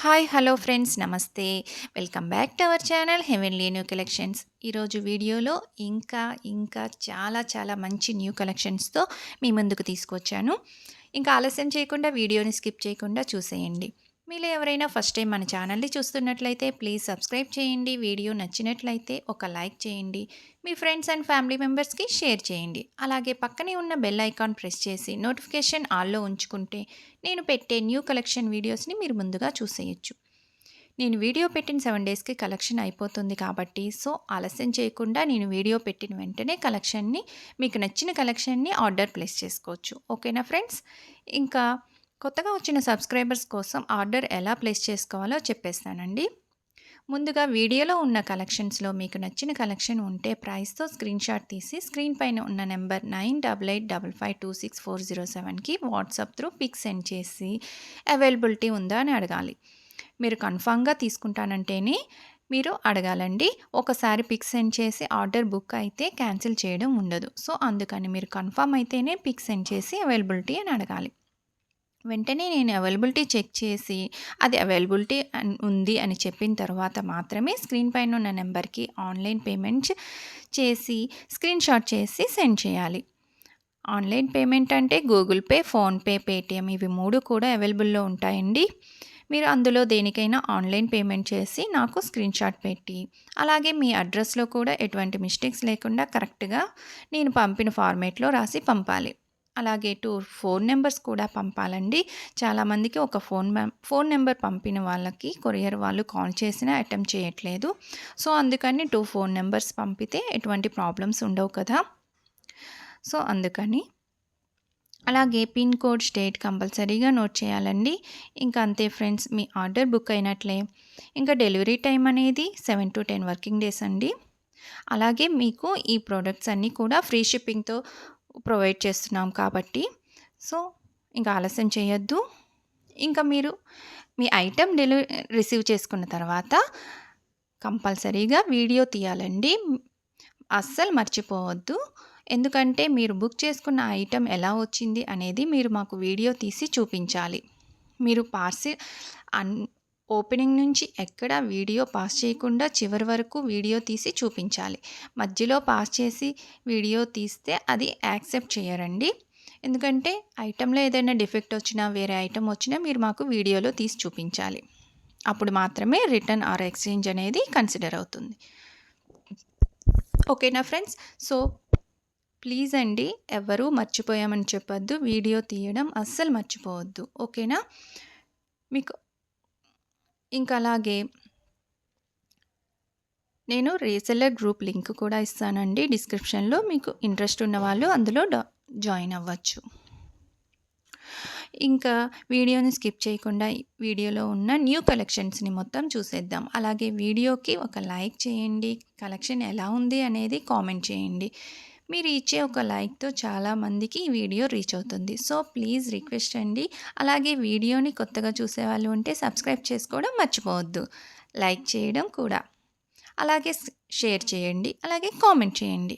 Hi hello friends నమస్తే. Welcome back to our channel heavenly new collections. ఈరోజు వీడియోలో ఇంకా చాలా మంచి న్యూ కలెక్షన్స్తో మీ ముందుకు తీసుకొచ్చాను. ఇంకా ఆలస్యం చేయకుండా వీడియోని స్కిప్ చేయకుండా చూసేయండి. మీలో ఎవరైనా ఫస్ట్ టైం మన ఛానల్ని చూస్తున్నట్లయితే ప్లీజ్ సబ్స్క్రైబ్ చేయండి. వీడియో నచ్చినట్లయితే ఒక లైక్ చేయండి. మీ ఫ్రెండ్స్ అండ్ ఫ్యామిలీ మెంబర్స్కి షేర్ చేయండి. అలాగే పక్కనే ఉన్న బెల్ ఐకాన్ ప్రెస్ చేసి నోటిఫికేషన్ ఆల్లో ఉంచుకుంటే నేను పెట్టే న్యూ కలెక్షన్ వీడియోస్ని మీరు ముందుగా చూసేయచ్చు. నేను వీడియో పెట్టిన 7 డేస్కి కలెక్షన్ అయిపోతుంది కాబట్టి ఆలస్యం చేయకుండా నేను వీడియో పెట్టిన వెంటనే మీకు నచ్చిన కలెక్షన్ని ఆర్డర్ ప్లేస్ చేసుకోవచ్చు. ఓకేనా ఫ్రెండ్స్? ఇంకా కొత్తగా వచ్చిన సబ్స్క్రైబర్స్ కోసం ఆర్డర్ ఎలా ప్లేస్ చేసుకోవాలో చెప్పేస్తానండి. ముందుగా వీడియోలో ఉన్న కలెక్షన్స్లో మీకు నచ్చిన కలెక్షన్ ఉంటే ప్రైస్తో స్క్రీన్ షాట్ తీసి స్క్రీన్ పైన ఉన్న నెంబర్ 9885526407కి వాట్సాప్ త్రూ పిక్ సెండ్ చేసి అవైలబిలిటీ ఉందా అని అడగాలి. మీరు కన్ఫామ్గా తీసుకుంటానంటేనే మీరు అడగాలండి. ఒకసారి పిక్ సెండ్ చేసి ఆర్డర్ బుక్ అయితే క్యాన్సిల్ చేయడం ఉండదు. అందుకని మీరు కన్ఫామ్ అయితేనే పిక్ సెండ్ చేసి అవైలబిలిటీ అని అడగాలి. వెంటనే నేను అవైలబిలిటీ చెక్ చేసి అది అవైలబిలిటీ ఉంది అని చెప్పిన తర్వాత మాత్రమే స్క్రీన్ పైన ఉన్న నెంబర్కి ఆన్లైన్ పేమెంట్ చేసి స్క్రీన్ షాట్ చేసి సెండ్ చేయాలి. ఆన్లైన్ పేమెంట్ అంటే గూగుల్ పే, ఫోన్పే, పేటిఎం ఇవి 3 కూడా అవైలబుల్లో ఉంటాయండి. మీరు అందులో దేనికైనా ఆన్లైన్ పేమెంట్ చేసి నాకు స్క్రీన్ షాట్ పెట్టి అలాగే మీ అడ్రస్లో కూడా ఎటువంటి మిస్టేక్స్ లేకుండా కరెక్ట్గా నేను పంపిన ఫార్మేట్లో రాసి పంపాలి. అలాగే 2 ఫోన్ నెంబర్స్ కూడా పంపాలండి. చాలామందికి ఒక ఫోన్ నెంబర్ పంపిన వాళ్ళకి కొరియర్ వాళ్ళు కాల్ చేసినా అటెంప్ట్ చేయట్లేదు. అందుకని 2 ఫోన్ నెంబర్స్ పంపితే ఎటువంటి ప్రాబ్లమ్స్ ఉండవు కదా. అందుకని అలాగే పిన్ కోడ్, స్టేట్ కంపల్సరీగా నోట్ చేయాలండి. ఇంకా అంతే ఫ్రెండ్స్, మీ ఆర్డర్ బుక్ అయినట్లే. ఇంకా డెలివరీ టైం అనేది 7 to 10 వర్కింగ్ డేస్ అండి. అలాగే మీకు ఈ ప్రోడక్ట్స్ అన్నీ కూడా ఫ్రీ షిప్పింగ్తో ప్రొవైడ్ చేస్తున్నాం కాబట్టి ఇంకా ఆలస్యం చేయొద్దు. ఇంకా మీరు మీ ఐటెం రిసీవ్ చేసుకున్న తర్వాత కంపల్సరీగా వీడియో తీయాలండి. అస్సలు మర్చిపోవద్దు. ఎందుకంటే మీరు బుక్ చేసుకున్న ఐటెం ఎలా వచ్చింది అనేది మీరు మాకు వీడియో తీసి చూపించాలి. మీరు పార్సిల్ ఓపెనింగ్ నుంచి ఎక్కడ వీడియో పాస్ చేయకుండా చివరి వరకు వీడియో తీసి చూపించాలి. మధ్యలో పాస్ చేసి వీడియో తీస్తే అది యాక్సెప్ట్ చేయరండి. ఎందుకంటే ఐటెంలో ఏదైనా డిఫెక్ట్ వచ్చినా వేరే ఐటెం వచ్చినా మీరు మాకు వీడియోలో తీసి చూపించాలి. అప్పుడు మాత్రమే రిటర్న్ ఆర్ ఎక్స్చేంజ్ అనేది కన్సిడర్ అవుతుంది. ఓకేనా ఫ్రెండ్స్? ప్లీజ్ అండి, ఎవరూ మర్చిపోయామని చెప్పొద్దు. వీడియో తీయడం అస్సలు మర్చిపోవద్దు. ఓకేనా? మీకు ఇంకా అలాగే నేను రీసెల్లర్ గ్రూప్ లింక్ కూడా ఇస్తానండి డిస్క్రిప్షన్లో. మీకు ఇంట్రెస్ట్ ఉన్న వాళ్ళు అందులో జాయిన్ అవ్వచ్చు. ఇంకా వీడియోని స్కిప్ చేయకుండా వీడియోలో ఉన్న న్యూ కలెక్షన్స్ని మొత్తం చూసేద్దాం. అలాగే వీడియోకి ఒక లైక్ చేయండి. కలెక్షన్ ఎలా ఉంది అనేది కామెంట్ చేయండి. మీరు ఇచ్చే ఒక లైక్తో చాలామందికి ఈ వీడియో రీచ్ అవుతుంది. ప్లీజ్ రిక్వెస్ట్ అండి. అలాగే వీడియోని కొత్తగా చూసేవాళ్ళు ఉంటే సబ్స్క్రైబ్ చేసుకోవడం మర్చిపోవద్దు. లైక్ చేయడం కూడా, అలాగే షేర్ చేయండి, అలాగే కామెంట్ చేయండి.